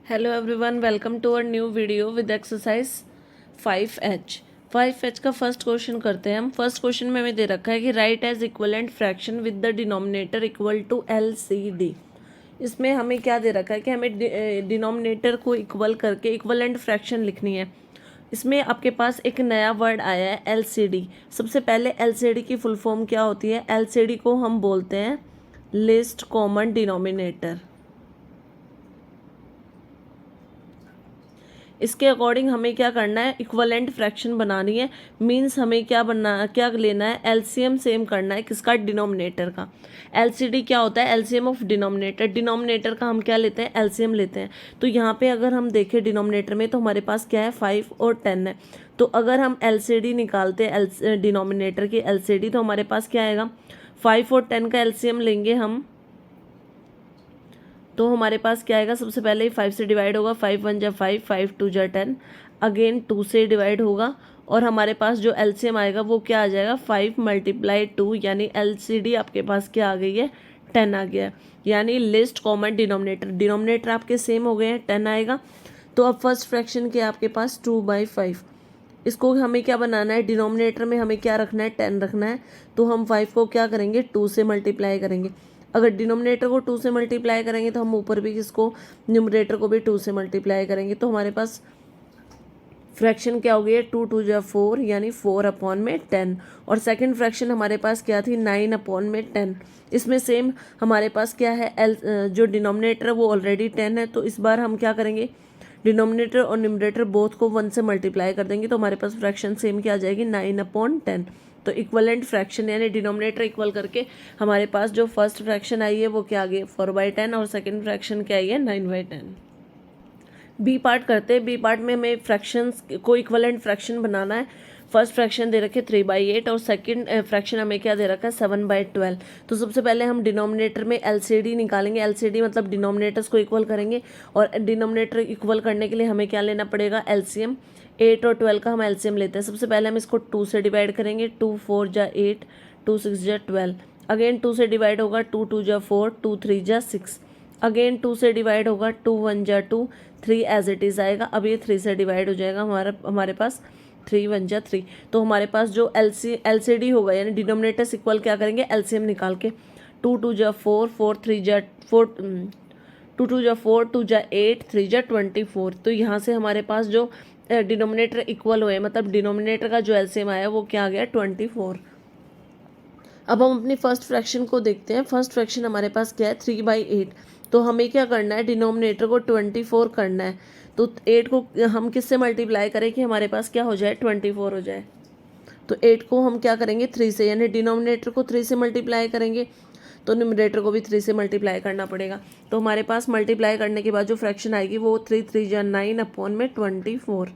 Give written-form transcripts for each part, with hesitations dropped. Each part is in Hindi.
Hello everyone, welcome to our new video with exercise 5H। 5H का फर्स्ट क्वेश्चन करते हैं हम। फर्स्ट क्वेश्चन में हमें दे रखा है कि write as equivalent fraction with the denominator equal to LCD। इसमें हमें क्या दे रखा है कि हमें डिनोमिनेटर को इक्वल करके इक्वलेंट फ्रैक्शन लिखनी है। इसमें आपके पास एक नया वर्ड आया है LCD। सबसे पहले LCD की फुल फॉर्म क्या होती है? LCD को हम बोलते हैं लिस्ट कॉमन डिनोमिनेटर। इसके अकॉर्डिंग हमें क्या करना है? इक्वलेंट फ्रैक्शन बनानी है। मींस हमें क्या लेना है? एलसीएम सेम करना है। किसका? डिनोमिनेटर का। एलसीडी क्या होता है? LCM of denominator. डिनोमिनेटर का हम क्या लेते हैं? एलसीएम लेते हैं। तो यहाँ पे अगर हम देखें डिनोमिनेटर में, तो हमारे पास क्या है? 5 और 10 है। तो अगर हम एलसीडी निकालते हैं डिनोमिनेटर की एलसीडी, तो हमारे पास क्या आएगा? 5 और 10 का एलसीएम लेंगे हम, तो हमारे पास क्या आएगा? सबसे पहले ही 5 से डिवाइड होगा। 5 1 जा 5, 5 2 जा 10, अगेन 2 से डिवाइड होगा और हमारे पास जो एलसीएम आएगा वो क्या आ जाएगा? 5 मल्टीप्लाई 2, यानी एलसीडी आपके पास क्या आ गई है? 10 आ गया है। यानी लिस्ट कॉमन डिनोमिनेटर, डिनोमिनेटर आपके सेम हो गए हैं, 10 आएगा। तो अब फर्स्ट फ्रैक्शन के आपके पास 2/5। इसको हमें क्या बनाना है? डिनोमिनेटर में हमें क्या रखना है? 10 रखना है। तो हम 5 को क्या करेंगे? 2 से मल्टीप्लाई करेंगे। अगर डिनोमिनेटर को 2 से मल्टीप्लाई करेंगे तो हम ऊपर भी इसको न्यूमरेटर को भी 2 से मल्टीप्लाई करेंगे। तो हमारे पास फ्रैक्शन क्या हो गई है? 2 2 जा 4, यानी 4/10। और सेकंड फ्रैक्शन हमारे पास क्या थी? 9/10। इसमें सेम हमारे पास क्या है? जो डिनोमिनेटर है वो ऑलरेडी 10 है। तो इस बार हम क्या करेंगे? डिनोमिनेटर और न्यूमरेटर बोथ को 1 से मल्टीप्लाई कर देंगे। तो हमारे पास फ्रैक्शन सेम क्या आ जाएगी? 9/10। तो इक्वलेंट फ्रैक्शन यानी डिनोमिनेटर इक्वल करके हमारे पास जो फर्स्ट फ्रैक्शन आई है वो क्या आ गई? 4/10 और सेकंड फ्रैक्शन क्या आई है? 9/10। बी पार्ट करते हैं। बी पार्ट में हमें फ्रैक्शंस को इक्वलेंट फ्रैक्शन बनाना है। फर्स्ट फ्रैक्शन दे रखे 3/8 और सेकंड फ्रैक्शन हमें क्या दे रखा है? 7/12। तो सबसे पहले हम डिनोमिनेटर में एलसीडी निकालेंगे। एलसीडी मतलब डिनोमिनेटर्स को इक्वल करेंगे, और डिनोमिनेटर इक्वल करने के लिए हमें क्या लेना पड़ेगा? एलसीएम। 8 और 12 का हम एलसीएम लेते हैं। सबसे पहले हम इसको 2 से डिवाइड करेंगे। 2 4 जा 8, 2 6 जा 12, अगेन 2 से डिवाइड होगा। 2 2 जा 4, 2 3 जा 6, अगेन 2 से डिवाइड होगा। 2 1 जा 2, 3 एज इट इज़ आएगा। अब ये 3 से डिवाइड हो जाएगा। हमारे पास 3 1 जा 3। तो हमारे पास जो एलसीडी होगा, यानी डिनोमिनेटर्स इक्वल क्या करेंगे? एलसीएम निकाल के। 2 2 जा 4, 4 3 जा 4, 2 2 जा 4, 2 जा 8, 3 जा 24। तो यहाँ से हमारे पास जो डिनोमिनेटर इक्वल हुए, मतलब डिनोमिनेटर का जो एलसीएम आया वो क्या आ गया? 24। अब हम अपनी फर्स्ट फ्रैक्शन को देखते हैं। फर्स्ट फ्रैक्शन हमारे पास क्या है? 3/8। तो हमें क्या करना है? डिनोमिनेटर को 24 करना है। तो 8 को हम किससे मल्टीप्लाई करें कि हमारे पास क्या हो जाए? 24 हो जाए। तो 8 को हम क्या करेंगे? 3 से, यानी डिनोमिनेटर को 3 से मल्टीप्लाई करेंगे तो न्यूमरेटर को भी 3 से मल्टीप्लाई करना पड़ेगा। तो हमारे पास मल्टीप्लाई करने के बाद जो फ्रैक्शन आएगी वो 3 3 जा 9/24।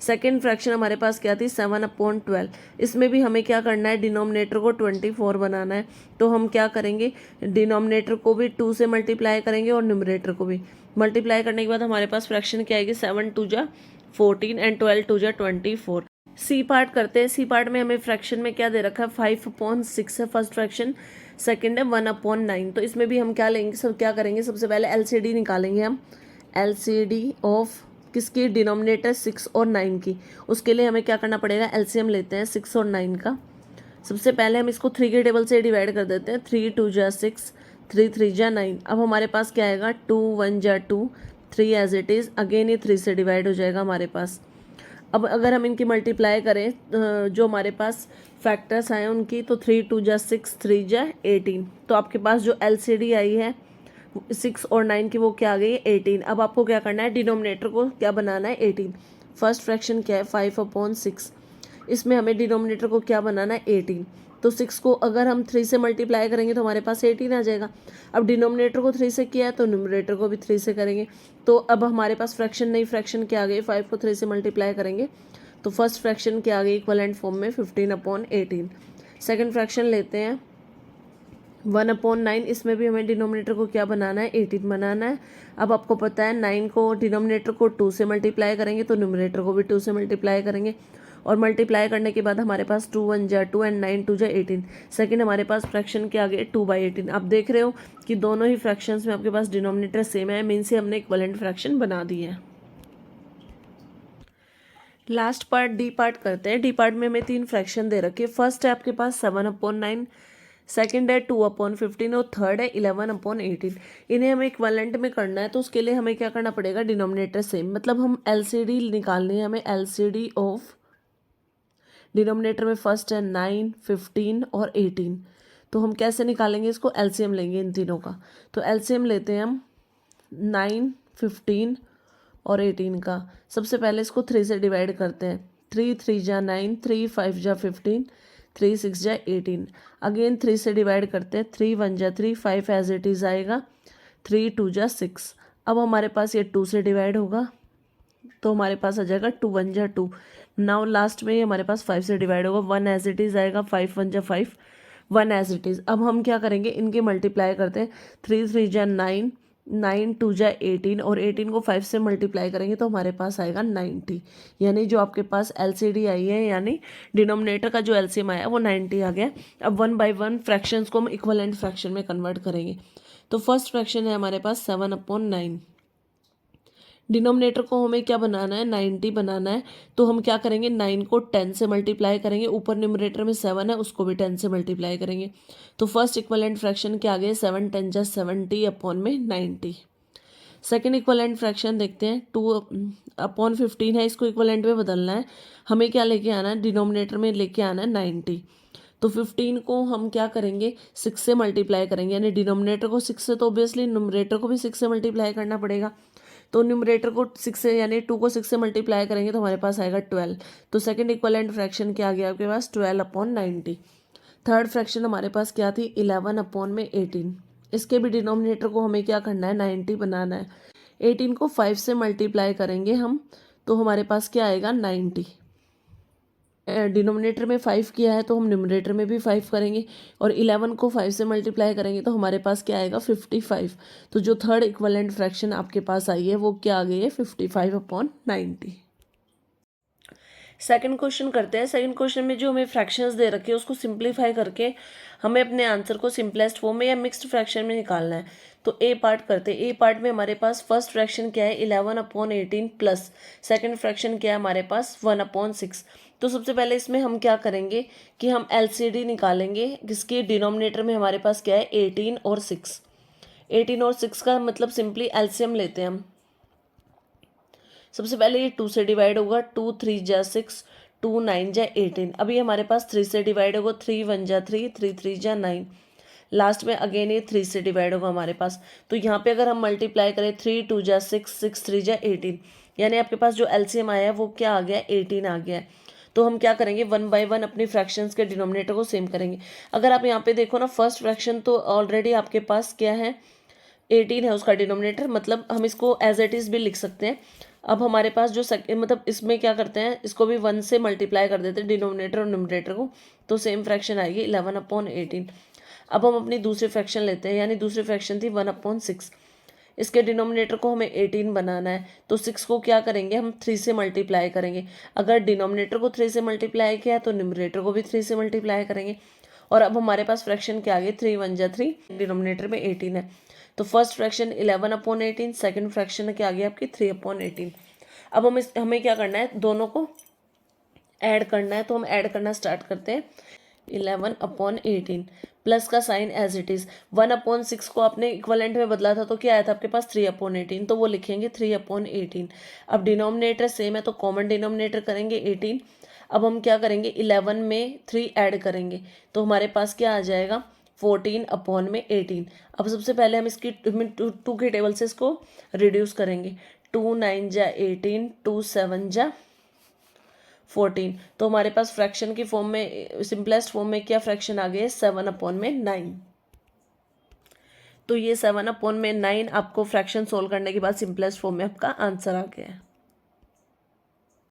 सेकेंड फ्रैक्शन हमारे पास क्या थी? 7/12। इसमें भी हमें क्या करना है? डिनोमिनेटर को 24 बनाना है। तो हम क्या करेंगे? डिनोमिनेटर को भी 2 से मल्टीप्लाई करेंगे और न्यूमरेटर को भी। मल्टीप्लाई करने के बाद हमारे पास फ्रैक्शन क्या आएगी? 7 2 जा 14 एंड 12 2 जा 24। सी पार्ट करते हैं। सी पार्ट में हमें फ्रैक्शन में क्या दे रखा है? 5/6 है फर्स्ट फ्रैक्शन, सेकेंड है 1/9। तो इसमें भी हम क्या लेंगे? क्या करेंगे? सबसे पहले एलसीडी निकालेंगे हम। एलसीडी ऑफ किसकी? डिनोमिनेटर 6 और 9 की। उसके लिए हमें क्या करना पड़ेगा? एलसीएम लेते हैं 6 और 9 का। सबसे पहले हम इसको 3 के टेबल से डिवाइड कर देते हैं। 3 2 जा 6, 3 3 जा 9। अब हमारे पास क्या आएगा? 2 1 जा 2, 3 एज इट इज़, अगेन ये 3 से डिवाइड हो जाएगा हमारे पास। अब अगर हम इनकी मल्टीप्लाई करें, जो हमारे पास फैक्टर्स आए उनकी, तो 3 2 जा 6, 3 जा 18। तो आपके पास जो एलसीडी आई है 6 और 9 की, वो क्या आ गई है? 18। अब आपको क्या करना है? डिनोमिनेटर को क्या बनाना है? 18। फर्स्ट फ्रैक्शन क्या है? 5/6। इसमें हमें डिनोमिनेटर को क्या बनाना है? 18। तो 6 को अगर हम 3 से मल्टीप्लाई करेंगे तो हमारे पास 18 आ जाएगा। अब डिनोमिनेटर को 3 से किया है तो न्यूमरेटर को भी 3 से करेंगे। तो अब हमारे पास फ्रैक्शन नई फ्रैक्शन क्या आ गई? 5 को 3 से मल्टीप्लाई करेंगे तो फर्स्ट फ्रैक्शन क्या आ गई? इक्वलेंट फॉर्म में 15/18। सेकेंड फ्रैक्शन लेते हैं 1/9। इसमें भी हमें डिनोमिनेटर को क्या बनाना है? 18 बनाना है। अब आपको पता है 9 को डिनोमिनेटर को 2 से मल्टीप्लाई करेंगे तो न्यूमरेटर को भी 2 से मल्टीप्लाई करेंगे। और मल्टीप्लाई करने के बाद हमारे पास 2 1 जा 2 एंड 9 2 जा 18। सेकंड हमारे पास फ्रैक्शन के आगे 2/18। आप देख रहे हो कि दोनों ही फ्रैक्शंस में आपके पास डिनोमिनेटर सेम है, मीन से हमने इक्विवेलेंट फ्रैक्शन बना दी है। लास्ट पार्ट डी पार्ट करते हैं। डी पार्ट में हमें 3 फ्रैक्शन दे रखे। फर्स्ट है आपके पास 7/9, सेकंड है 2/15 और थर्ड है 11/18। इन्हें हमें इक्विवेलेंट में करना है, तो उसके लिए हमें क्या करना पड़ेगा, डिनोमिनेटर सेम, मतलब हम एलसीडी निकालनी है हमें। एलसीडी ऑफ डिनोमिनेटर में फर्स्ट है 9 15 और 18। तो हम कैसे निकालेंगे इसको, एलसीएम लेंगे इन तीनों का। तो एलसीएम लेते हैं हम 9 15 और 18 का। सबसे पहले इसको 3 से डिवाइड करते हैं। 3 3 जा 9, 3 5 जा 15, 3 6 जा 18। अगेन 3 से डिवाइड करते हैं। 3 1 जा 3, 5 एज इट इज़ आएगा, 3 2 जा 6। अब हमारे पास ये 2 से डिवाइड होगा, तो हमारे पास आ जाएगा 2 1 जा 2। नाउ लास्ट में ये हमारे पास 5 से डिवाइड होगा, 1 एज इट इज़ आएगा, 5 1 जा 5, 1 एज इट इज़। अब हम क्या करेंगे, इनके मल्टीप्लाई करते हैं। 3 3 जा 9, 9 2 जा 18 और 18 को 5 से मल्टीप्लाई करेंगे तो हमारे पास आएगा 90। यानी जो आपके पास एलसीडी आई है, यानी डिनोमिनेटर का जो एलसीएम आया वो 90 आ गया। अब 1 बाय 1 फ्रैक्शंस को हम इक्विवेलेंट फ्रैक्शन में कन्वर्ट करेंगे। तो फर्स्ट फ्रैक्शन है हमारे पास 7/9। डिनोमिनेटर को हमें क्या बनाना है, 90 बनाना है। तो हम क्या करेंगे, 9 को 10 से मल्टीप्लाई करेंगे, ऊपर न्यूमरेटर में 7 है उसको भी 10 से मल्टीप्लाई करेंगे। तो फर्स्ट इक्विवेलेंट फ्रैक्शन के आगे 7 10 जा 70/90। सेकेंड इक्विवेलेंट फ्रैक्शन देखते हैं, 2/15 है, इसको इक्विवेलेंट में बदलना है। हमें क्या लेके आना है, डिनोमिनेटर में लेके आना है 90। तो 15 को हम क्या करेंगे, 6 से मल्टीप्लाई करेंगे, यानी डिनोमिनेटर को 6 से, तो ऑब्वियसली न्यूमरेटर को भी 6 से मल्टीप्लाई करना पड़ेगा। तो न्यूमरेटर को 6 से, यानी 2 को 6 से मल्टीप्लाई करेंगे तो हमारे पास आएगा 12। तो सेकंड इक्विवेलेंट फ्रैक्शन क्या आ गया आपके पास, 12/90। थर्ड फ्रैक्शन हमारे पास क्या थी, 11/18। इसके भी डिनोमिनेटर को हमें क्या करना है, 90 बनाना है। 18 को 5 से मल्टीप्लाई करेंगे हम, तो हमारे पास क्या आएगा, 90। डिनोमिनेटर में 5 किया है तो हम न्यूमरेटर में भी 5 करेंगे, और 11 को 5 से मल्टीप्लाई करेंगे तो हमारे पास क्या आएगा, 55। तो जो थर्ड इक्विवेलेंट फ्रैक्शन आपके पास आई है वो क्या आ गई है, 55/90। सेकंड क्वेश्चन करते हैं। सेकंड क्वेश्चन में जो हमें फ्रैक्शंस दे रखे हैं उसको सिंप्लीफाई करके हमें अपने आंसर को सिंपलेस्ट फॉर्म में या मिक्स्ड फ्रैक्शन में निकालना है। तो ए पार्ट करते हैं। ए पार्ट में हमारे पास फर्स्ट फ्रैक्शन क्या है, 11/18 प्लस सेकंड फ्रैक्शन क्या है हमारे पास, 1/6। तो सबसे पहले इसमें हम क्या करेंगे कि हम एलसीडी निकालेंगे, जिसके डिनोमिनेटर में हमारे पास क्या है, 18 और 6। 18 और 6 का मतलब सिंपली एलसीएम लेते हैं हम। सबसे पहले ये 2 से डिवाइड होगा, 2 3 जा 6, 2 9 जा 18। अभी हमारे पास 3 से डिवाइड होगा, 3 1 जा 3, 3 3 जा 9। लास्ट में अगेन ये 3 से डिवाइड होगा हमारे पास। तो यहाँ पे अगर हम मल्टीप्लाई करें, 3 2 जा 6, 6 3 जा 18, यानी आपके पास जो एलसीएम आया है वो क्या आ गया, 18 आ गया है। तो हम क्या करेंगे, 1 बाय 1 अपनी फ्रैक्शंस के डिनोमिनेटर को सेम करेंगे। अगर आप यहाँ पे देखो ना, फर्स्ट फ्रैक्शन तो ऑलरेडी आपके पास क्या है, 18 है उसका डिनोमिनेटर, मतलब हम इसको एज इट इज़ भी लिख सकते हैं। अब हमारे पास जो मतलब इसमें क्या करते हैं, इसको भी 1 से मल्टीप्लाई कर देते हैं डिनोमिनेटर और न्यूमरेटर को, तो सेम फ्रैक्शन आएगी 11/18। अब हम अपनी दूसरी फ्रैक्शन लेते हैं, यानी दूसरी फ्रैक्शन थी 1/6। इसके डिनोमिनेटर को हमें 18 बनाना है, तो 6 को क्या करेंगे, हम 3 से मल्टीप्लाई करेंगे। अगर डिनोमिनेटर को 3 से मल्टीप्लाई किया तो न्यूमरेटर को भी 3 से मल्टीप्लाई करेंगे। और अब हमारे पास फ्रैक्शन क्या आ गई, 3 1 जा 3, डिनोमिनेटर में 18 है। तो फर्स्ट फ्रैक्शन 11/18, सेकंड फ्रैक्शन क्या आ गया आपकी 3/18। अब हमें क्या करना है, दोनों को ऐड करना है। तो हम ऐड करना स्टार्ट करते हैं। 11/18 प्लस का साइन एज इट इज़। 1/6 को आपने इक्वलेंट में बदला था तो क्या आया था आपके पास, 3/18, तो वो लिखेंगे 3/18। अब डिनोमिनेटर सेम है तो कॉमन डिनोमिनेटर करेंगे 18। अब हम क्या करेंगे, 11 में 3 ऐड करेंगे तो हमारे पास क्या आ जाएगा, 14/18। अब सबसे पहले हम इसकी 2 के टेबल से इसको रिड्यूस करेंगे। 2 9 जा 18, 2 7 जा 14। तो हमारे पास फ्रैक्शन की फॉर्म में, सिंपलेस्ट फॉर्म में क्या फ्रैक्शन आ गए, 7/9। तो ये 7/9 आपको फ्रैक्शन सोल्व करने के बाद सिंपलेस्ट फॉर्म में आपका आंसर आ गया है।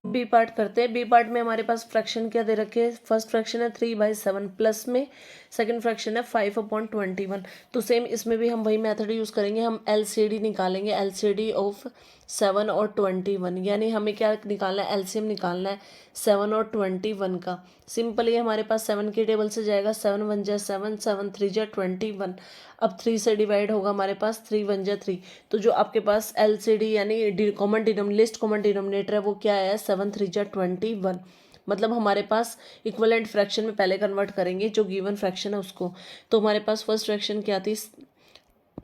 बी पार्ट करते हैं। बी पार्ट में हमारे पास फ्रैक्शन क्या दे रखे हैं। फर्स्ट फ्रैक्शन है 3/7 प्लस में सेकंड फ्रैक्शन है 5/21। तो सेम इसमें भी हम वही मेथड यूज़ करेंगे, हम एलसीडी निकालेंगे, एलसीडी ऑफ 7 और 21, यानी हमें क्या निकालना है, एलसीएम निकालना है 7 और 21 का। सिंपल ये हमारे पास 7 के टेबल से जाएगा, 7 1 जा 7, 7 3 जा 21। अब 3 से डिवाइड होगा हमारे पास, 3 1 जा 3। तो जो आपके पास एलसीडी यानी कॉमन लिस्ट कॉमन डिनोमिनेटर है वो क्या है, 7 3 जा 21। मतलब हमारे पास इक्वलेंट फ्रैक्शन में पहले कन्वर्ट करेंगे जो गिवन फ्रैक्शन है उसको। तो हमारे पास फर्स्ट फ्रैक्शन क्या थी,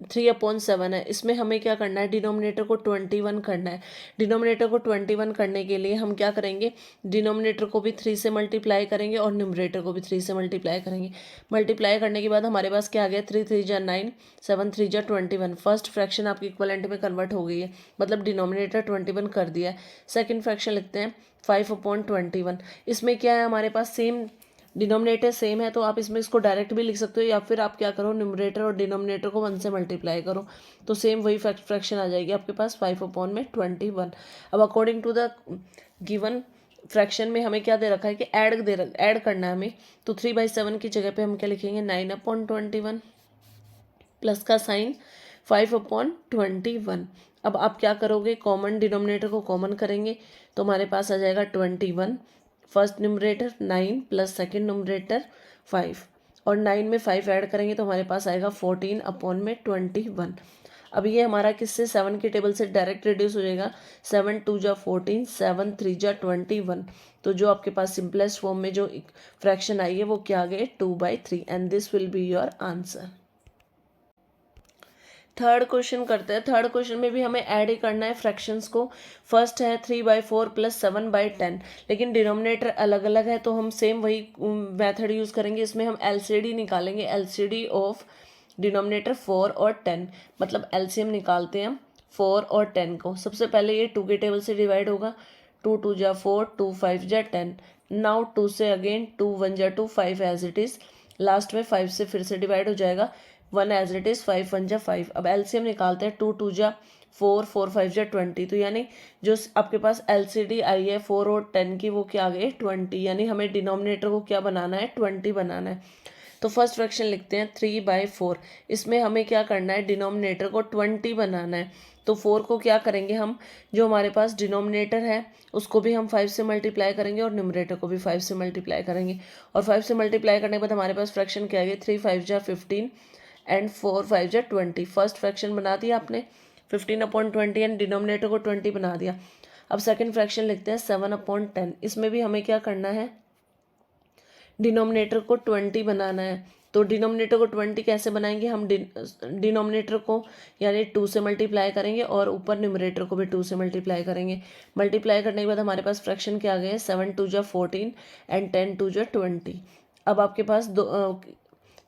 3/7 है। इसमें हमें क्या करना है, डिनोमिनेटर को 21 करना है। डिनोमिनेटर को 21 करने के लिए हम क्या करेंगे, डिनोमिनेटर को भी 3 से मल्टीप्लाई करेंगे और न्यूमरेटर को भी 3 से मल्टीप्लाई करेंगे। मल्टीप्लाई करने के बाद हमारे पास क्या आ गया, 3 3 जा 9, 7 3 जा 21। फर्स्ट फ्रैक्शन आपकी इक्वलेंट में कन्वर्ट हो गई है, मतलब डिनोमिनेटर 21 कर दिया है। सेकेंड फ्रैक्शन लिखते हैं 5/21। इसमें क्या है हमारे पास, सेम डिनोमिनेटर सेम है, तो आप इसमें इसको डायरेक्ट भी लिख सकते हो, या फिर आप क्या करो, न्यूमरेटर और डिनोमिनेटर को 1 से मल्टीप्लाई करो, तो सेम वही फ्रैक्शन आ जाएगी आपके पास 5/21। अब according to the given fraction में हमें क्या दे रखा है कि ऐड करना है हमें। तो 3/7 की जगह पे हम क्या लिखेंगे, 9/21 प्लस का साइन 5/21। अब आप क्या करोगे, कॉमन डिनोमिनेटर को कॉमन करेंगे तो हमारे पास आ जाएगा 21। First numerator 9 plus second numerator 5, और 9 में 5 ऐड करेंगे तो हमारे पास आएगा 14/21। अब ये हमारा किससे, 7 के टेबल से डायरेक्ट रिड्यूस हो जाएगा, 7 2 जा 14, 7 3 जा 21। तो जो आपके पास सिंपलेस्ट फॉर्म में जो फ्रैक्शन आई है वो क्या आ गए, 2/3, and this will be your answer. Third question करते हैं। थर्ड क्वेश्चन में भी हमें ऐड ही करना है फ्रैक्शंस को। फर्स्ट है 3/4 प्लस 7/10, लेकिन डिनोमिनेटर अलग अलग है तो हम सेम वही मेथड यूज़ करेंगे। इसमें हम एलसीडी निकालेंगे, एलसीडी ऑफ डिनोमिनेटर 4 और 10, मतलब एलसीएम निकालते हैं हम 4 और 10 को। सबसे पहले ये 2 के टेबल से डिवाइड होगा, 2 2 जा 4, 2 5 जा 10। नाउ 2 से अगेन 2 1 जा 2, 5 एज इट इज़। लास्ट में 5 से फिर से डिवाइड हो जाएगा, 1 एज इट इज़, 5 1 जा 5। अब एलसीएम निकालते हैं, 2 2 जा 4, 4 5 जा 20। तो यानी जो आपके पास एलसीडी आई है 4 और 10 की, वो क्या आ गई, 20। यानी हमें डिनोमिनेटर को क्या बनाना है, 20 बनाना है। तो फर्स्ट फ्रैक्शन लिखते हैं 3/4। इसमें हमें क्या करना है, डिनोमिनेटर को 20 बनाना है। तो 4 को क्या करेंगे हम, जो हमारे पास डिनोमिनेटर है उसको भी हम 5 से मल्टीप्लाई करेंगे और न्यूमरेटर को भी 5 से मल्टीप्लाई करेंगे। और 5 से मल्टीप्लाई करने के बाद हमारे पास फ्रैक्शन क्या आ गया, 3 5 जा 15 एंड 4 5 जा 20। फर्स्ट फ्रैक्शन बना दिया आपने 15/20 एंड डिनोमिनेटर को 20 बना दिया। अब सेकंड फ्रैक्शन लिखते हैं 7/10। इसमें भी हमें क्या करना है, डिनोमिनेटर को 20 बनाना है। तो डिनोमिनेटर को 20 कैसे बनाएंगे, हम डिनोमिनेटर को यानी 2 से मल्टीप्लाई करेंगे और ऊपर न्यूमरेटर को भी 2 से मल्टीप्लाई करेंगे। मल्टीप्लाई करने के बाद हमारे पास फ्रैक्शन क्या आ गए, 7 2 जा 14 एंड 10 2 जा 20। अब आपके पास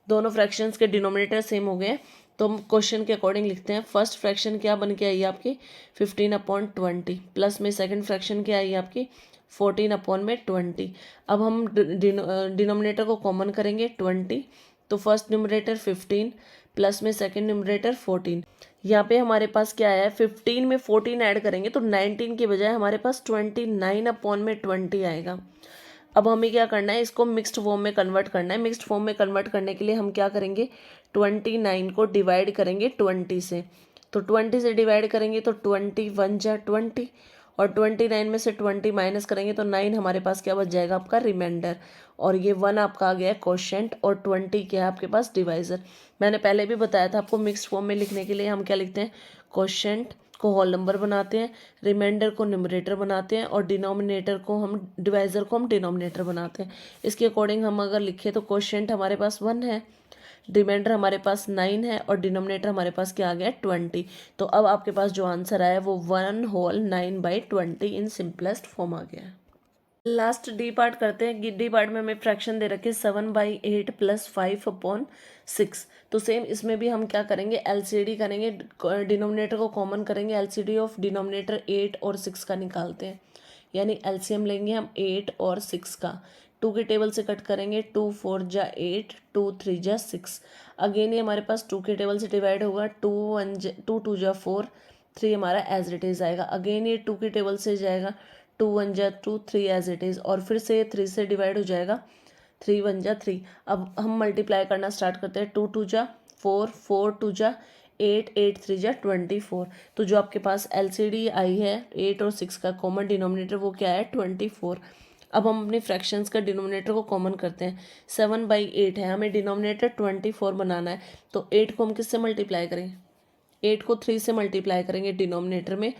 दोनों फ्रैक्शंस के डिनोमिनेटर सेम हो गए, तो हम क्वेश्चन के अकॉर्डिंग लिखते हैं। फर्स्ट फ्रैक्शन क्या बन के आई है आपकी, 15/20, प्लस में सेकंड फ्रैक्शन क्या आई है आपकी, 14/20। अब हम डिनोमिनेटर को कॉमन करेंगे 20, तो फर्स्ट न्यूमरेटर 15 प्लस में सेकंड न्यूमरेटर 14। यहाँ पे हमारे पास क्या आया है, 15 में 14 ऐड करेंगे तो 19 की बजाय हमारे पास 29/20 आएगा। अब हमें क्या करना है, इसको मिक्स्ड फॉर्म में कन्वर्ट करना है। मिक्स्ड फॉर्म में कन्वर्ट करने के लिए हम क्या करेंगे, 29 को डिवाइड करेंगे 20 से। तो 20 से डिवाइड करेंगे तो 21 जा 20, और 29 में से 20 माइनस करेंगे तो 9 हमारे पास क्या बच जाएगा, आपका रिमाइंडर। और ये 1 आपका आ गया क्वोशेंट, और 20 क्या है आपके पास, डिवाइजर। मैंने पहले भी बताया था आपको, मिक्स्ड फॉर्म में लिखने के लिए हम क्या लिखते हैं, क्वोशेंट को होल नंबर बनाते हैं, रिमाइंडर को न्यूमरेटर बनाते हैं, और डिनोमिनेटर को हम डिवाइजर को हम डिनोमिनेटर बनाते हैं। इसके अकॉर्डिंग हम अगर लिखें तो क्वोशेंट हमारे पास 1 है, रिमाइंडर हमारे पास 9 है, और डिनोमिनेटर हमारे पास क्या आ गया, 20। तो अब आपके पास जो आंसर आया वो 1 होल 9/20 इन सिंपलेस्ट फॉर्म आ गया। लास्ट डी पार्ट करते हैं। डी पार्ट में हमें फ्रैक्शन दे रखे 7/8 प्लस 5/6। तो सेम इसमें भी हम क्या करेंगे, एलसीडी करेंगे, डिनोमिनेटर को कॉमन करेंगे। एलसीडी ऑफ डिनोमिनेटर 8 और 6 का निकालते हैं, यानी एलसीएम लेंगे हम 8 और 6 का। 2 के टेबल से कट करेंगे, 2 4 जा 8, 2 3 जा 6। अगेन ये हमारे पास 2 के टेबल से डिवाइड होगा, 2 2 जा 4, 3 हमारा एज इट इज आएगा। अगेन ये 2 के टेबल से जाएगा, 2 1 जा 2, 3 एज इट इज़, और फिर से ये 3 से डिवाइड हो जाएगा, 3 1 जा 3। अब हम मल्टीप्लाई करना स्टार्ट करते हैं, 2 2 जा 4, 4 2 जा 8, 8 3 जा 24। तो जो आपके पास LCD आई है 8 और 6 का कॉमन डिनोमिनेटर वो क्या है, 24। अब हम अपने फ्रैक्शंस का डिनोमिनेटर को कॉमन करते हैं, 7/8 है, हमें डिनोमिनेटर 24 बनाना है। तो 8 को हम किससे मल्टीप्लाई करें, 8 को 3 से मल्टीप्लाई करेंगे डिनोमिनेटर में,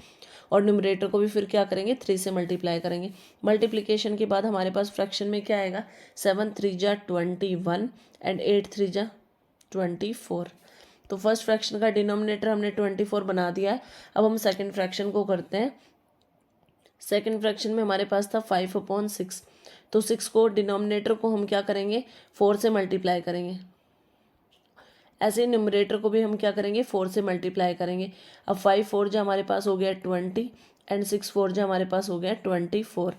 और न्यूमरेटर को भी फिर क्या करेंगे, 3 से मल्टीप्लाई करेंगे। मल्टीप्लिकेशन के बाद हमारे पास फ्रैक्शन में क्या आएगा, 7 3 जा 21 एंड 8 3 जा 24। तो फर्स्ट फ्रैक्शन का डिनोमिनेटर हमने 24 बना दिया है। अब हम सेकंड फ्रैक्शन को करते हैं। सेकंड फ्रैक्शन में हमारे पास था 5/6, तो 6 को डिनोमिनेटर को हम क्या करेंगे, 4 से मल्टीप्लाई करेंगे। ऐसे ही न्यूमरेटर को भी हम क्या करेंगे, 4 से मल्टीप्लाई करेंगे। अब 5 4 जो हमारे पास हो गया 20 एंड 6 4 जो हमारे पास हो गया 24।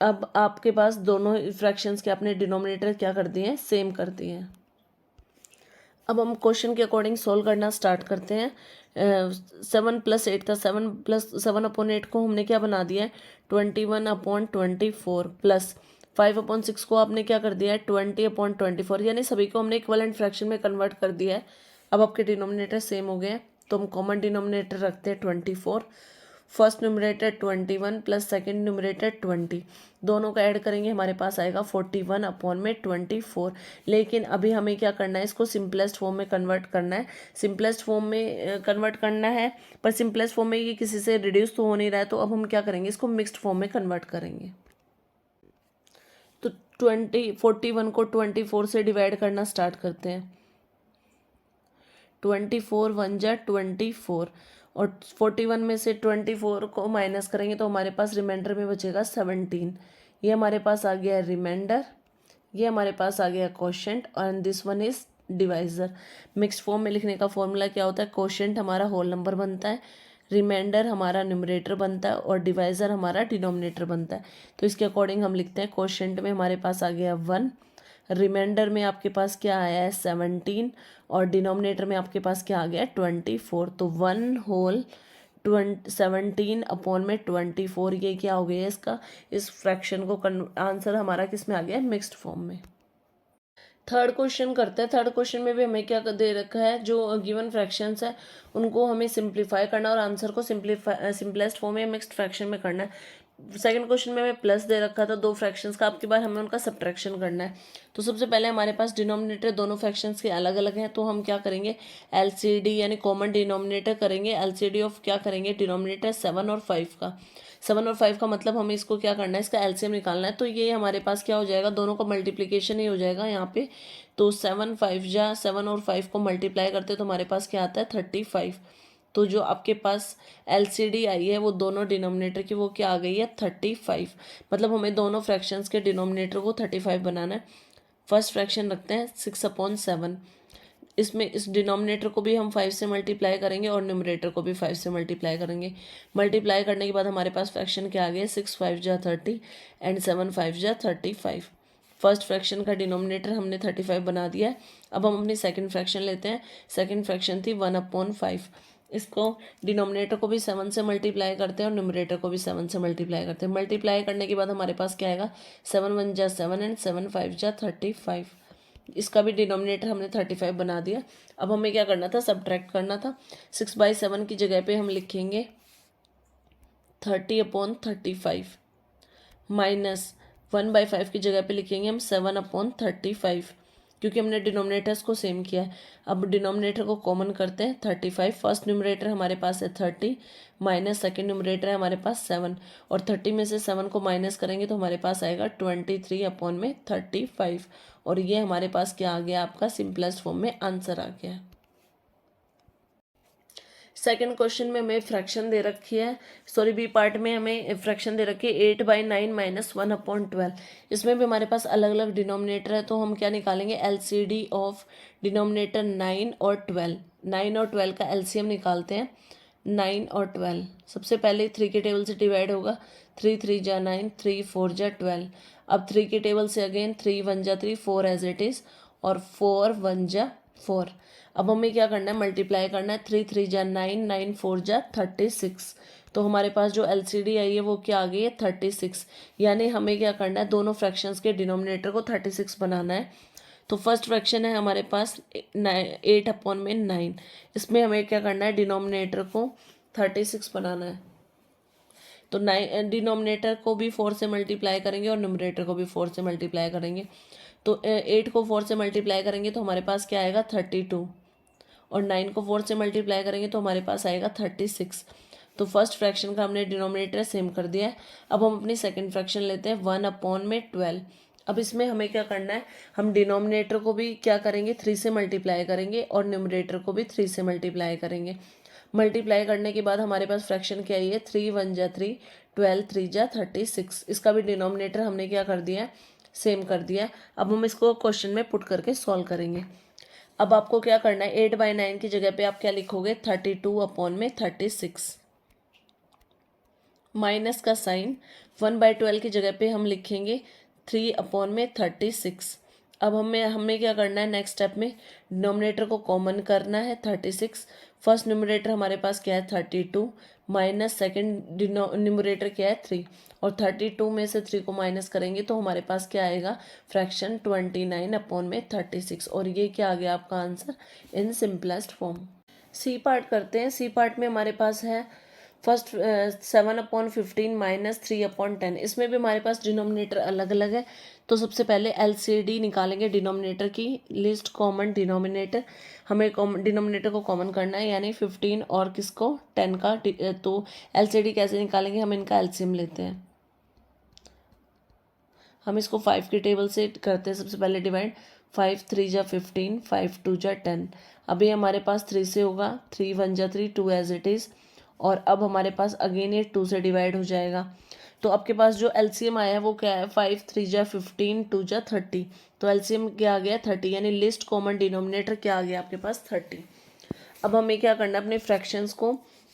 अब आपके पास दोनों फ्रैक्शंस के अपने डिनोमिनेटर क्या कर दिए हैं, सेम कर दिए हैं। अब हम क्वेश्चन के अकॉर्डिंग सोल्व करना स्टार्ट करते हैं। 7 + 8 था, 7/8 को हमने क्या बना दिया है, 21/24 प्लस 5/6 को आपने क्या कर दिया है, 20/24, यानी सभी को हमने इक्विवेलेंट फ्रैक्शन में कन्वर्ट कर दिया है। अब आपके डिनोमिनेटर सेम हो गए हैं, तो हम कॉमन डिनोमिनेटर रखते हैं 24। First numerator 21 plus second numerator 20, दोनों का ऐड करेंगे, हमारे पास आएगा 41/24। लेकिन अभी हमें क्या करना है, इसको सिंपलेस्ट फॉर्म में कन्वर्ट करना है। सिंपलेस्ट फॉर्म में कन्वर्ट करना है, पर सिंपलेस्ट फॉर्म में ये किसी से रिड्यूस तो हो नहीं रहा है, तो अब हम क्या करेंगे, इसको मिक्स्ड फॉर्म में कन्वर्ट करेंगे। तो 41 को 24 से डिवाइड करना स्टार्ट करते हैं। 24 1 जा 24, और 41 में से 24 को माइनस करेंगे तो हमारे पास रिमाइंडर में बचेगा 17। ये हमारे पास आ गया रिमाइंडर, ये हमारे पास आ गया quotient, and this one is divisor. Mixed form में लिखने का फॉर्मूला क्या होता है, कोशेंट हमारा होल नंबर बनता है, रिमाइंडर हमारा न्यूमरेटर बनता है, और डिवाइजर हमारा डिनोमिनेटर बनता है। तो इसके अकॉर्डिंग हम लिखते हैं, कोशेंट में हमारे पास आ गया 1, रिमाइंडर में आपके पास क्या आया है 17, और डिनोमिनेटर में आपके पास क्या आ गया 24। तो 1 होल 17/24, ये क्या हो गया इसका, इस फ्रैक्शन को आंसर हमारा किस में आ गया, मिक्स्ड फॉर्म में। थर्ड क्वेश्चन करते हैं। थर्ड क्वेश्चन में भी हमें क्या दे रखा है, जो गिवन फ्रैक्शंस है उनको हमें सिंप्लीफाई करना और आंसर को सिंपलेस्ट फॉर्म में मिक्स्ड फ्रैक्शन में करना है। सेकंड क्वेश्चन में हमें प्लस दे रखा था 2 फ्रैक्शंस का, अब की बार हमें उनका सब्ट्रैक्शन करना है। तो सबसे पहले हमारे पास डिनोमिनेटर दोनों फ्रैक्शंस के अलग अलग हैं, तो हम क्या करेंगे, LCD यानी कॉमन डिनोमिनेटर करेंगे। LCD ऑफ क्या करेंगे, डिनोमिनेटर 7 और 5 का। 7 और 5 का मतलब हमें इसको क्या करना है, इसका LCM निकालना है। तो ये हमारे पास क्या हो जाएगा, दोनों का मल्टीप्लिकेशन ही हो जाएगा यहाँ पे। तो 7 5 जा 7 और 5 को मल्टीप्लाई करते तो हमारे पास क्या आता है 35। तो जो आपके पास LCD आई है वो दोनों डिनोमिनेटर की वो क्या आ गई है 35। मतलब हमें दोनों फ्रैक्शंस के डिनोमिनेटर को 35 बनाना है। फर्स्ट फ्रैक्शन रखते हैं 6/7, इसमें इस डिनोमिनेटर को भी हम 5 से मल्टीप्लाई करेंगे और न्यूमरेटर को भी 5 से मल्टीप्लाई करेंगे। मल्टीप्लाई करने के बाद हमारे पास फ्रैक्शन क्या आ गया, 6 5 जा 30 एंड 7 5 जा 35। फर्स्ट फ्रैक्शन का डिनोमिनेटर हमने 35 बना दिया है। अब हम अपनी सेकंड फ्रैक्शन लेते हैं। सेकंड फ्रैक्शन थी 1/5, इसको डिनोमिनेटर को भी 7 से मल्टीप्लाई करते हैं और न्यूमरेटर को भी 7 से मल्टीप्लाई करते हैं। मल्टीप्लाई करने के बाद हमारे पास क्या आएगा, 7 1 जा 7 एंड 7 5 जा 35। इसका भी डिनोमिनेटर हमने 35 बना दिया। अब हमें क्या करना था, सब्ट्रैक्ट करना था। 6/7 की जगह पे हम लिखेंगे 30/35 माइनस 1/5 की जगह पे लिखेंगे हम 7/35, क्योंकि हमने डिनोमिनेटर्स को सेम किया है। अब डिनोमिनेटर को कॉमन करते हैं 35। फर्स्ट न्यूमरेटर हमारे पास है 30 माइनस सेकेंड न्यूमरेटर है हमारे पास 7, और 30 में से 7 को माइनस करेंगे तो हमारे पास आएगा 23/35, और ये हमारे पास क्या आ गया, आपका सिंपलेस्ट फॉर्म में आंसर आ गया। सेकंड क्वेश्चन में हमें फ्रैक्शन दे रखी है, सॉरी बी पार्ट में हमें फ्रैक्शन दे रखी है 8/9 माइनस 1/12। इसमें भी हमारे पास अलग अलग डिनोमिनेटर है, तो हम क्या निकालेंगे, LCD ऑफ डिनोमिनेटर 9 और 12। 9 और 12 का LCM निकालते हैं। 9 और 12 सबसे पहले 3 के टेबल से डिवाइड होगा, 3 3 जा 9, 3 4 जा 12। अब 3 के टेबल से अगेन 3 1 जा 3, 4 एज इट इज़, और 4 1 जा 4। अब हमें क्या करना है, मल्टीप्लाई करना है। 3 3 जा 9, 9 4 जा 36। तो हमारे पास जो LCD आई है वो क्या आ गई है 36, यानी हमें क्या करना है, दोनों फ्रैक्शंस के डिनोमिनेटर को 36 बनाना है। तो फर्स्ट फ्रैक्शन है हमारे पास 8/9, इसमें हमें क्या करना है, डिनोमिनेटर को 36 बनाना है। तो डिनोमिनेटर को भी 4 से मल्टीप्लाई करेंगे और न्यूमरेटर को भी 4 से मल्टीप्लाई करेंगे। तो 8 को 4 से मल्टीप्लाई करेंगे तो हमारे पास क्या आएगा 32, और 9 को 4 से मल्टीप्लाई करेंगे तो हमारे पास आएगा 36। तो फर्स्ट फ्रैक्शन का हमने डिनोमिनेटर सेम कर दिया है। अब हम अपनी सेकंड फ्रैक्शन लेते हैं 1/12। अब इसमें हमें क्या करना है, हम डिनोमिनेटर को भी क्या करेंगे 3 से मल्टीप्लाई करेंगे और न्यूमरेटर को भी 3 से मल्टीप्लाई करेंगे। मल्टीप्लाई करने के बाद हमारे पास फ्रैक्शन क्या है, 3 1 जा 3, 12 3 जा 36। इसका भी डिनोमिनेटर हमने क्या कर दिया है, सेम कर दिया है। अब हम इसको क्वेश्चन में पुट करके सॉल्व करेंगे। अब आपको क्या करना है, 8/9 की जगह पे आप क्या लिखोगे 32/36, माइनस का साइन 1/12 की जगह पे हम लिखेंगे 3/36। अब हमें क्या करना है, नेक्स्ट स्टेप में डिनोमिनेटर को कॉमन करना है 36। फर्स्ट न्यूमरेटर हमारे पास क्या है 32, माइनस सेकेंड न्यूमरेटर क्या है 3, और 32 में से 3 को माइनस करेंगे तो हमारे पास क्या आएगा, फ्रैक्शन 29/36। और ये क्या आ गया आपका answer in simplest form. C part करते हैं। सी पार्ट में हमारे पास है फर्स्ट 7/15 माइनस 3/10। इसमें भी हमारे पास डिनोमिनेटर अलग अलग है। तो सबसे पहले LCD निकालेंगे डिनोमिनेटर की, लिस्ट कॉमन डिनोमिनेटर। हमें डिनोमिनेटर को कॉमन करना है, यानी 15 और किसको 10 का। तो LCD कैसे निकालेंगे, हम इनका LCM लेते हैं। हम इसको 5 की टेबल से करते हैं। सबसे पहले डिवाइड, 5 3 जा 15, 5 2 जा 10। अभी हमारे पास 3 से होगा, 3 1 जा 3, 2 एज इट इज़। और अब हमारे पास अगेन ये 2 से डिवाइड हो जाएगा। तो आपके पास जो LCM आया है वो क्या है, 5 3 जा 15, 2 जा 30। तो LCM क्या आ गया 30, यानी लिस्ट कॉमन डिनोमिनेटर क्या आ गया आपके पास 30। अब हमें क्या करना है, अपने फ्रैक्शंस को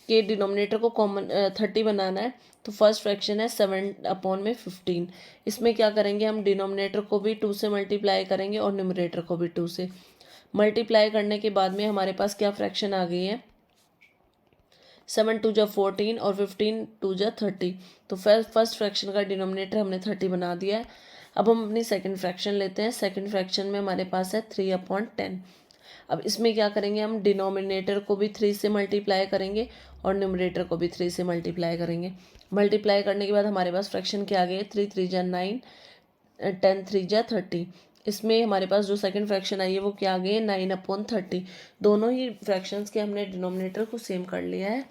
के डिनोमिनेटर को कॉमन 30 बनाना है। तो फर्स्ट फ्रैक्शन है 7/15। इसमें क्या करेंगे, हम डिनोमिनेटर को भी 2 से मल्टीप्लाई करेंगे और न्यूमरेटर को भी 2 से मल्टीप्लाई करने के बाद में हमारे पास क्या फ्रैक्शन आ गई है, 7 2 जा 14 और 15 2 जा 30। तो फर्स्ट फ्रैक्शन का डिनोमिनेटर हमने 30 बना दिया है। अब हम अपनी सेकंड फ्रैक्शन लेते हैं। सेकंड फ्रैक्शन में हमारे पास है 3/10। अब इसमें क्या करेंगे, हम डिनोमिनेटर को भी 3 से मल्टीप्लाई करेंगे और न्यूमरेटर को भी 3 से मल्टीप्लाई करेंगे। मल्टीप्लाई करने के बाद हमारे पास फ्रैक्शन क्या आ गया, 3 3 जा 9, 10 3 जा 30। इसमें हमारे पास जो सेकंड फ्रैक्शन आई है वो क्या आ गई है 9/30। दोनों ही फ्रैक्शंस के हमने डिनोमिनेटर को सेम कर लिया है।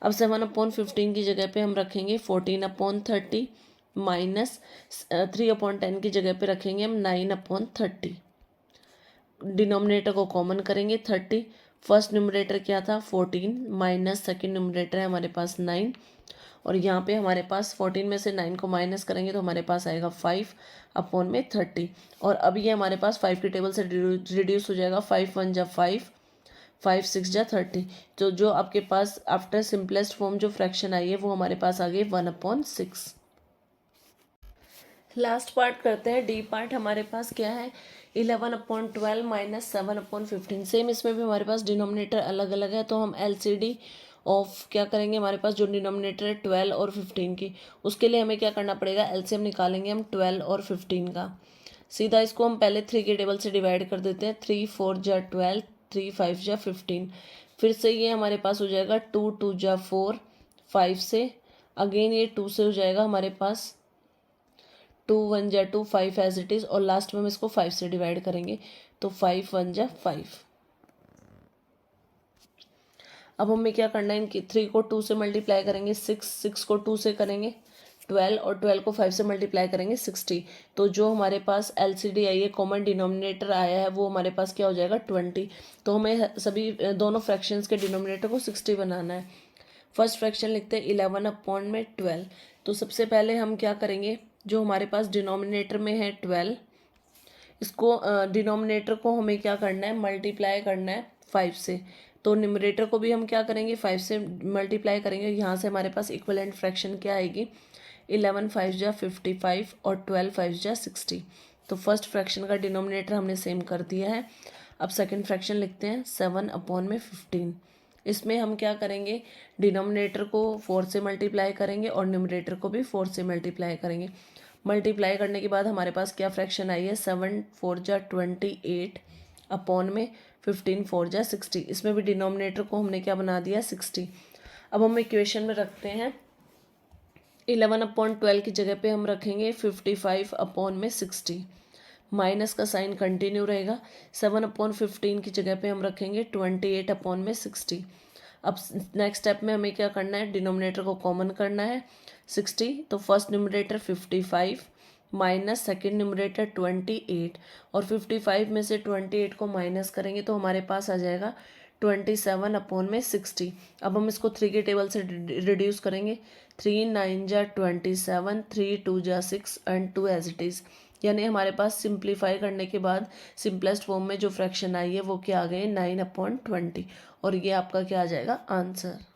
अब 7/15 की जगह पे हम रखेंगे 14/30, माइनस 3/10 की जगह पे रखेंगे हम 9/30। डिनोमिनेटर को कॉमन करेंगे 30। फर्स्ट न्यूमरेटर क्या था 14, माइनस सेकेंड न्यूमरेटर है हमारे पास 9। और यहाँ पे हमारे पास 14 में से 9 को माइनस करेंगे तो हमारे पास आएगा 5/30। और अब ये हमारे पास 5 की टेबल से रिड्यूस हो जाएगा, 5 1 जा 5, 5 6 जा 30। तो जो आपके पास आफ्टर सिंपलेस्ट फॉर्म जो फ्रैक्शन आई है वो हमारे पास आ गई 1/6। लास्ट पार्ट करते हैं, डी पार्ट। हमारे पास क्या है 11/12 माइनस 7/15। सेम इसमें भी हमारे पास डिनोमिनेटर अलग अलग है। तो हम LCD ऑफ क्या करेंगे, हमारे पास जो डिनोमिनेटर है 12 और 15 की, उसके लिए हमें क्या करना पड़ेगा, LCM निकालेंगे हम 12 और 15 का। सीधा इसको हम पहले 3 के टेबल से डिवाइड कर देते हैं। 3 4 जा 12, 3 5 जा 15। फिर से ये हमारे पास हो जाएगा 2 2 जा 4, 5 से अगेन ये 2 से हो जाएगा हमारे पास 2 1 जा 2, 5 एज इट इज़। और लास्ट में हम इसको 5 से डिवाइड करेंगे तो 5 1 जा 5। अब हमें क्या करना है, इनकी 3 को 2 से मल्टीप्लाई करेंगे 6, 6 को 2 से करेंगे 12 और 12 को 5 से मल्टीप्लाई करेंगे 60। तो जो हमारे पास LCD आई है, कॉमन डिनोमिनेटर आया है, वो हमारे पास क्या हो जाएगा 20। तो हमें सभी दोनों फ्रैक्शंस के डिनोमिनेटर को 60 बनाना है। फर्स्ट फ्रैक्शन लिखते हैं 11/12। तो सबसे पहले हम क्या करेंगे, जो हमारे पास डिनोमिनेटर में है 12, इसको डिनोमिनेटर को हमें क्या करना है, मल्टीप्लाई करना है 5 से। तो न्यूमरेटर को भी हम क्या करेंगे 5 से मल्टीप्लाई करेंगे। यहाँ से हमारे पास इक्विवेलेंट फ्रैक्शन क्या आएगी, 11 5 जा 55 और 12 5 जा 60। तो फर्स्ट फ्रैक्शन का डिनोमिनेटर हमने सेम कर दिया है। अब सेकंड फ्रैक्शन लिखते हैं 7/15। इसमें हम क्या करेंगे, डिनोमिनेटर को 4 से मल्टीप्लाई करेंगे और न्यूमरेटर को भी 4 से मल्टीप्लाई करेंगे। मल्टीप्लाई करने के बाद हमारे पास क्या फ्रैक्शन आई है, 7 4 जा 28 अपॉन में 15 4 जा 60। इसमें भी डिनोमिनेटर को हमने क्या बना दिया, 60। अब हम इक्वेशन में रखते हैं 11/12 की जगह पे हम रखेंगे 55 अपॉन में 60। माइनस का साइन कंटिन्यू रहेगा। 7/15 की जगह पे हम रखेंगे 28 अपॉन में 60। अब नेक्स्ट स्टेप में हमें क्या करना है, डिनोमिनेटर को कॉमन करना है 60, तो first numerator 55 minus second numerator 28, और 55 में से 28 को माइनस करेंगे तो हमारे पास आ जाएगा 27 अपॉन में 60। अब हम इसको 3 के टेबल से रिड्यूस करेंगे। 3 9 जा 27, 3 2 जा 6 एंड 2 एज इट इज़। यानी हमारे पास सिंप्लीफाई करने के बाद सिंपलेस्ट फॉर्म में जो फ्रैक्शन आई है वो क्या आ गई, 9/20, और ये आपका क्या आ जाएगा, आंसर।